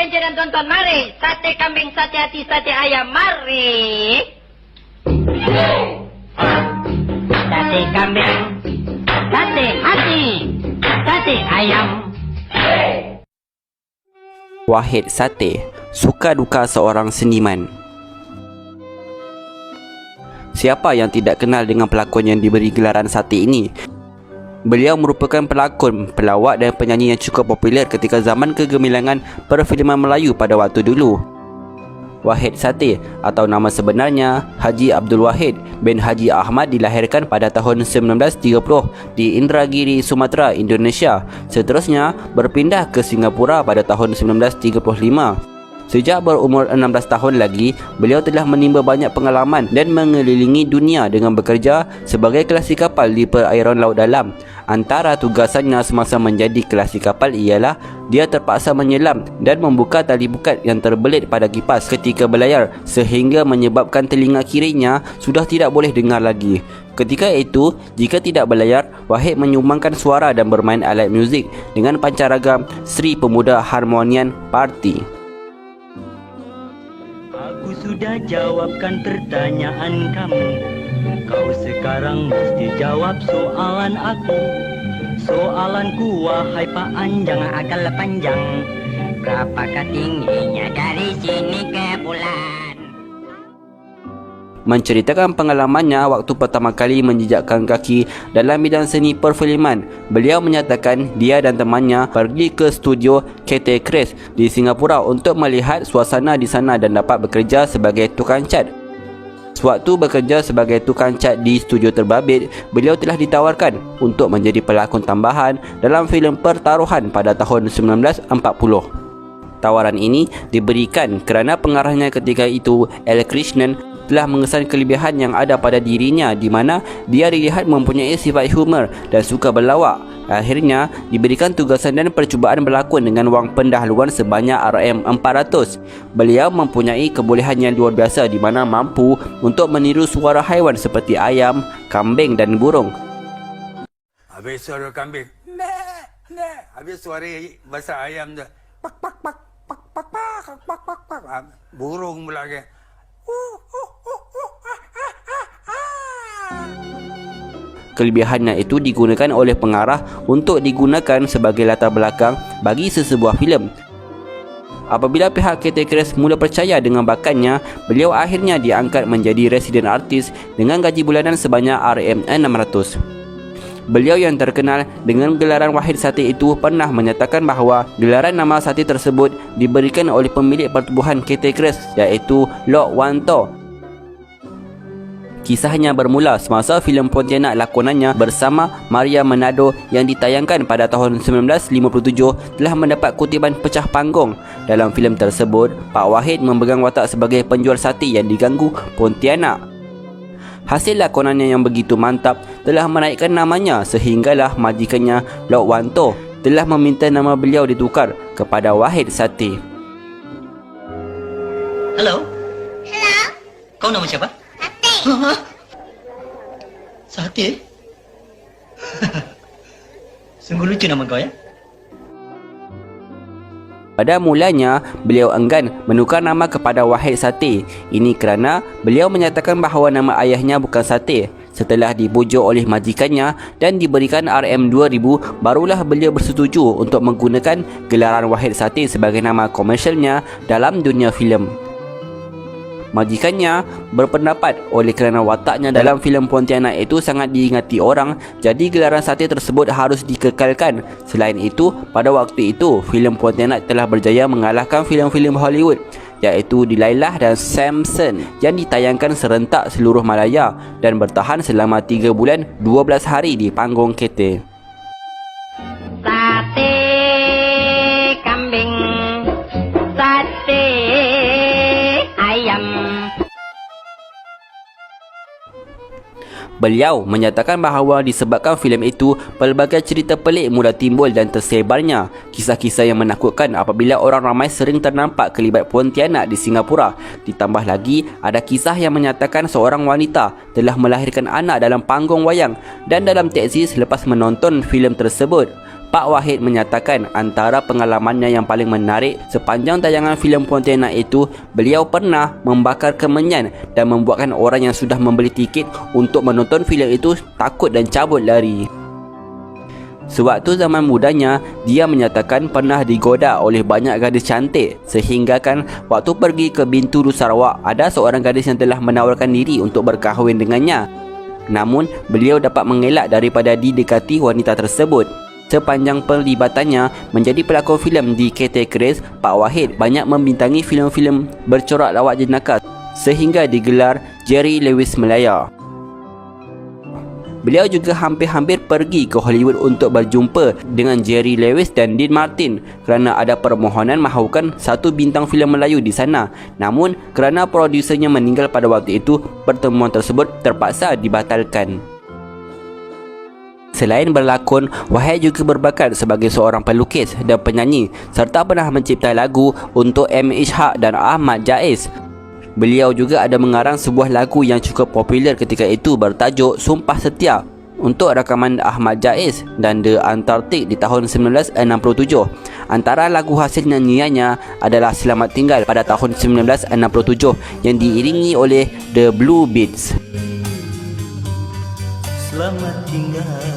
Cence dan tonton, mari. Sate kambing, sate hati, sate ayam, mari. Sate kambing, sate hati, sate ayam. Wahid Sate, suka duka seorang seniman. Siapa yang tidak kenal dengan pelakon yang diberi gelaran Sate ini? Beliau merupakan pelakon, pelawak dan penyanyi yang cukup popular ketika zaman kegemilangan perfilman Melayu pada waktu dulu. Wahid Sate atau nama sebenarnya Haji Abdul Wahid bin Haji Ahmad dilahirkan pada tahun 1930 di Indragiri, Sumatera, Indonesia. Seterusnya berpindah ke Singapura pada tahun 1935. Sejak berumur 16 tahun lagi, beliau telah menimba banyak pengalaman dan mengelilingi dunia dengan bekerja sebagai kelasi kapal di perairan laut dalam. Antara tugasannya semasa menjadi kelasi kapal ialah dia terpaksa menyelam dan membuka tali bukat yang terbelit pada kipas ketika berlayar sehingga menyebabkan telinga kirinya sudah tidak boleh dengar lagi. Ketika itu, jika tidak berlayar, Wahid menyumbangkan suara dan bermain alat muzik dengan pancaragam Sri Pemuda Harmonian Party. Aku sudah jawabkan pertanyaan kamu. Kau sekarang mesti jawab soalan aku. Soalanku, wahai Pak Anjang akal panjang, berapakah tingginya dari sini ke bulan? Menceritakan pengalamannya waktu pertama kali menjejakkan kaki dalam bidang seni perfilman, beliau menyatakan dia dan temannya pergi ke studio KT Chris di Singapura untuk melihat suasana di sana dan dapat bekerja sebagai tukang cat. Sewaktu bekerja sebagai tukang cat di studio terbabit, beliau telah ditawarkan untuk menjadi pelakon tambahan dalam filem Pertaruhan pada tahun 1940. Tawaran ini diberikan kerana pengarahnya ketika itu, L. Krishnan, telah mengesan kelebihan yang ada pada dirinya di mana dia dilihat mempunyai sifat humor dan suka berlawak. Akhirnya diberikan tugasan dan percubaan berlakon dengan wang pendahuluan sebanyak RM400. Beliau mempunyai kebolehan yang luar biasa di mana mampu untuk meniru suara haiwan seperti ayam, kambing dan burung. Habis suara kambing, nek, nek. Habis suara bahasa ayam tu, pak pak pak pak pak pak pak pak pak. Burung pula ke. Kelebihannya itu digunakan oleh pengarah untuk digunakan sebagai latar belakang bagi sesebuah filem. Apabila pihak KT Chris mula percaya dengan bakatnya, beliau akhirnya diangkat menjadi resident artis dengan gaji bulanan sebanyak RM600. Beliau yang terkenal dengan gelaran Wahid Sate itu pernah menyatakan bahawa gelaran nama Sate tersebut diberikan oleh pemilik pertubuhan KT Chris iaitu Lok Wan Tho. Kisahnya bermula semasa filem Pontianak lakonannya bersama Maria Manado yang ditayangkan pada tahun 1957 telah mendapat kutipan pecah panggung. Dalam filem tersebut, Pak Wahid memegang watak sebagai penjual sate yang diganggu Pontianak. Hasil lakonannya yang begitu mantap telah menaikkan namanya sehinggalah majikannya Lok Wan Tho telah meminta nama beliau ditukar kepada Wahid Sate. Halo? Halo? Kau nama siapa? Sate? Sungguh lucu nama kau ya? Pada mulanya, beliau enggan menukar nama kepada Wahid Sate. Ini kerana beliau menyatakan bahawa nama ayahnya bukan Sate. Setelah dibujuk oleh majikannya dan diberikan RM2000, barulah beliau bersetuju untuk menggunakan gelaran Wahid Sate sebagai nama komersialnya dalam dunia filem. Majikannya berpendapat oleh kerana wataknya dalam filem Pontianak itu sangat diingati orang, jadi gelaran Sate tersebut harus dikekalkan. Selain itu, pada waktu itu, filem Pontianak telah berjaya mengalahkan filem-filem Hollywood iaitu Delilah dan Samson yang ditayangkan serentak seluruh Malaya dan bertahan selama 3 bulan 12 hari di panggung KT. Sate kambing, sate ayam. Beliau menyatakan bahawa disebabkan filem itu, pelbagai cerita pelik mula timbul dan tersebarnya. Kisah-kisah yang menakutkan apabila orang ramai sering ternampak kelibat Pontianak di Singapura. Ditambah lagi, ada kisah yang menyatakan seorang wanita telah melahirkan anak dalam panggung wayang dan dalam teksi selepas menonton filem tersebut. Pak Wahid menyatakan antara pengalamannya yang paling menarik sepanjang tayangan filem Pontianak itu, beliau pernah membakar kemenyan dan membuatkan orang yang sudah membeli tiket untuk menonton filem itu takut dan cabut lari. Sewaktu zaman mudanya, dia menyatakan pernah digoda oleh banyak gadis cantik, sehingga kan waktu pergi ke Bintulu Sarawak, ada seorang gadis yang telah menawarkan diri untuk berkahwin dengannya. Namun, beliau dapat mengelak daripada didekati wanita tersebut. Sepanjang perlibatannya menjadi pelakon filem di KT Keris, Pak Wahid banyak membintangi filem-filem bercorak lawak jenaka sehingga digelar Jerry Lewis Melaya. Beliau juga hampir-hampir pergi ke Hollywood untuk berjumpa dengan Jerry Lewis dan Dean Martin kerana ada permohonan mahukan satu bintang filem Melayu di sana. Namun, kerana produsernya meninggal pada waktu itu, pertemuan tersebut terpaksa dibatalkan. Selain berlakon, Wahid juga berbakat sebagai seorang pelukis dan penyanyi serta pernah mencipta lagu untuk M. Ishak dan Ahmad Jaiz. Beliau juga ada mengarang sebuah lagu yang cukup popular ketika itu bertajuk Sumpah Setia untuk rakaman Ahmad Jaiz dan The Antarctic di tahun 1967. Antara lagu hasil nyanyiannya adalah Selamat Tinggal pada tahun 1967 yang diiringi oleh The Blue Beats. Selamat tinggal.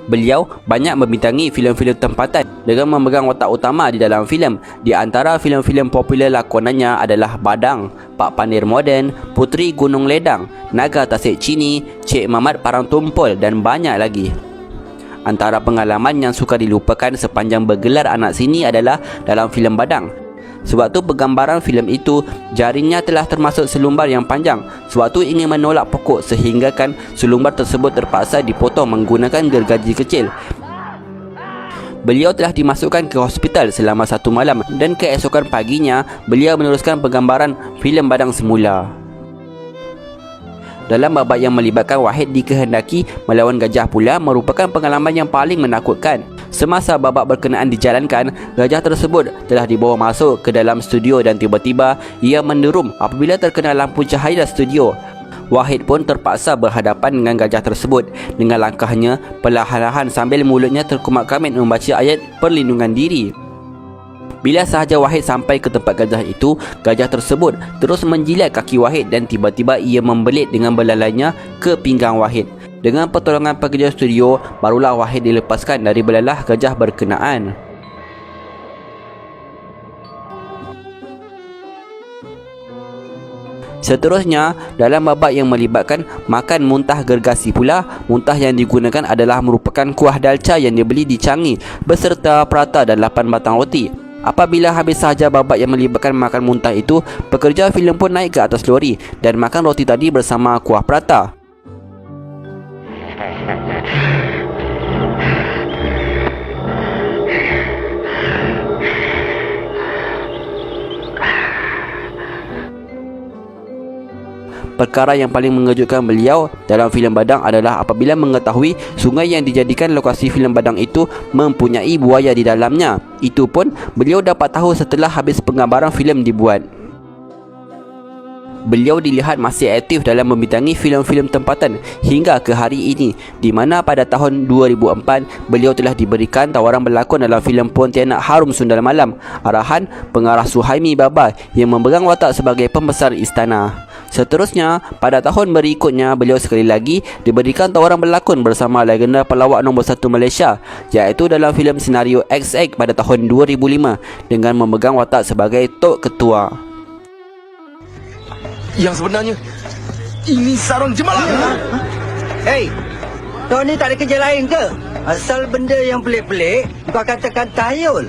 Beliau banyak membintangi filem-filem tempatan dengan memegang watak utama di dalam filem. Di antara filem-filem popular lakonannya adalah Badang, Pak Pandir Moden, Puteri Gunung Ledang, Naga Tasik Cini, Cik Mamat Parang Tumpul dan banyak lagi. Antara pengalaman yang suka dilupakan sepanjang bergelar anak sini adalah dalam filem Badang. Sewaktu penggambaran filem itu, jarinya telah termasuk selumbar yang panjang. Sewaktu ingin menolak pokok sehingga kan selumbar tersebut terpaksa dipotong menggunakan gergaji kecil. Beliau telah dimasukkan ke hospital selama 1 malam dan keesokan paginya beliau meneruskan penggambaran filem Badang semula. Dalam babak yang melibatkan Wahid dikehendaki melawan gajah pula merupakan pengalaman yang paling menakutkan. Semasa babak berkenaan dijalankan, gajah tersebut telah dibawa masuk ke dalam studio dan tiba-tiba ia menderum apabila terkena lampu cahaya studio. Wahid pun terpaksa berhadapan dengan gajah tersebut dengan langkahnya perlahan-lahan sambil mulutnya terkumat-kamit membaca ayat perlindungan diri. Bila sahaja Wahid sampai ke tempat gajah itu, gajah tersebut terus menjilat kaki Wahid dan tiba-tiba ia membelit dengan belalainya ke pinggang Wahid. Dengan pertolongan pekerja studio, barulah Wahid dilepaskan dari belalah gajah berkenaan. Seterusnya, dalam babak yang melibatkan makan muntah gergasi pula, muntah yang digunakan adalah merupakan kuah dalca yang dibeli di Changi beserta prata dan 8 batang roti. Apabila habis sahaja babak yang melibatkan makan muntah itu, pekerja filem pun naik ke atas lori dan makan roti tadi bersama kuah prata. Perkara yang paling mengejutkan beliau dalam filem Badang adalah apabila mengetahui sungai yang dijadikan lokasi filem Badang itu mempunyai buaya di dalamnya. Itu pun beliau dapat tahu setelah habis penggambaran filem dibuat. Beliau dilihat masih aktif dalam membintangi filem-filem tempatan hingga ke hari ini, di mana pada tahun 2004 beliau telah diberikan tawaran berlakon dalam filem Pontianak Harum Sundal Malam arahan pengarah Suhaimi Baba yang memegang watak sebagai pembesar istana. Seterusnya, pada tahun berikutnya beliau sekali lagi diberikan tawaran berlakon bersama legenda pelawak nombor 1 Malaysia, iaitu dalam filem Senario XX pada tahun 2005 dengan memegang watak sebagai Tok Ketua. Yang sebenarnya ini sarung jemalah. Hei, kau ni tak ada kerja lain ke? Asal benda yang pelik-pelik kau katakan tahayul.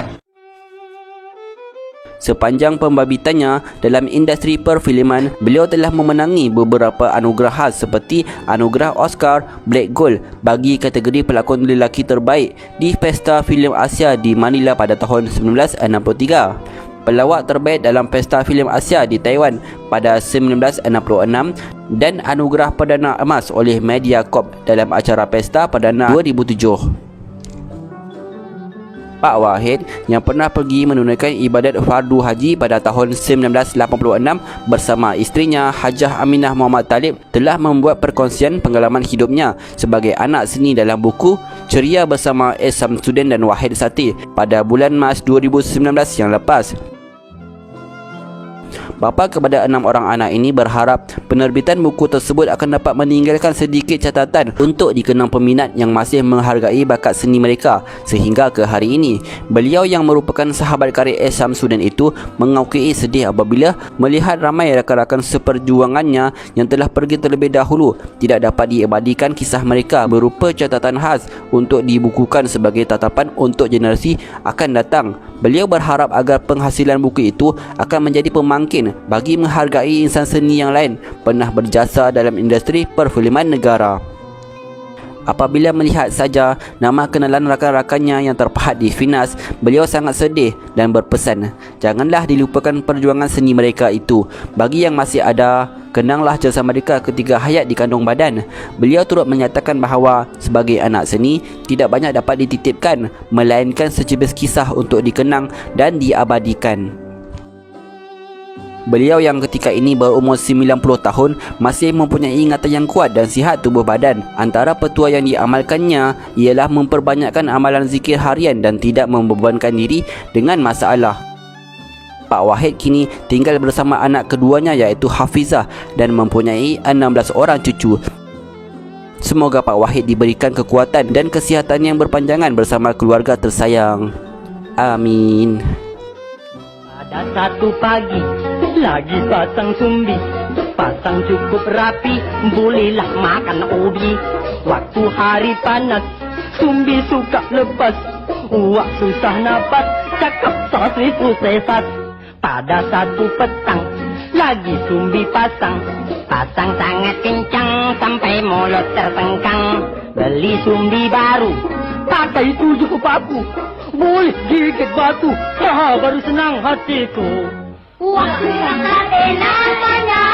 Sepanjang pembabitannya dalam industri perfilman, beliau telah memenangi beberapa anugerah khas seperti anugerah Oscar Black Gold bagi kategori pelakon lelaki terbaik di Pesta Filem Asia di Manila pada tahun 1963. Pelawak terbaik dalam Pesta Filem Asia di Taiwan pada 1966 dan anugerah Perdana Emas oleh Mediacorp dalam acara Pesta Perdana 2007. Pak Wahid yang pernah pergi menunaikan ibadat fardu haji pada tahun 1986 bersama isterinya Hajah Aminah Muhammad Talib telah membuat perkongsian pengalaman hidupnya sebagai anak seni dalam buku Ceria Bersama S. Samsudin dan Wahid Sati pada bulan Mac 2019 yang lepas. Bapa kepada 6 orang anak ini berharap penerbitan buku tersebut akan dapat meninggalkan sedikit catatan untuk dikenang peminat yang masih menghargai bakat seni mereka sehingga ke hari ini. Beliau yang merupakan sahabat karib S. Samsudin itu mengakui sedih apabila melihat ramai rakan-rakan seperjuangannya yang telah pergi terlebih dahulu tidak dapat diabadikan kisah mereka berupa catatan khas untuk dibukukan sebagai tatapan untuk generasi akan datang. Beliau berharap agar penghasilan buku itu akan menjadi pemangkin bagi menghargai insan seni yang lain pernah berjasa dalam industri perfilman negara. Apabila melihat saja nama kenalan rakan-rakannya yang terpahat di Finas, beliau sangat sedih dan berpesan, janganlah dilupakan perjuangan seni mereka itu. Bagi yang masih ada, kenanglah jasa mereka ketika hayat di kandung badan. Beliau turut menyatakan bahawa sebagai anak seni tidak banyak dapat dititipkan, melainkan secebis kisah untuk dikenang dan diabadikan. Beliau yang ketika ini berumur 90 tahun masih mempunyai ingatan yang kuat dan sihat tubuh badan. Antara petua yang diamalkannya ialah memperbanyakkan amalan zikir harian dan tidak membebankan diri dengan masalah. Pak Wahid kini tinggal bersama anak keduanya iaitu Hafizah dan mempunyai 16 orang cucu. Semoga Pak Wahid diberikan kekuatan dan kesihatan yang berpanjangan bersama keluarga tersayang. Amin. Pada satu pagi, lagi pasang sumbi, pasang cukup rapi, bolehlah makan ubi. Waktu hari panas, sumbi suka lepas, uak susah napas, cakap sasri sesat. Pada satu petang, lagi sumbi pasang, pasang sangat kencang sampai mulut tertengkang. Beli sumbi baru, pakai 7 paku, boleh gigit batu, baru senang hatiku. Waktu yang ada namanya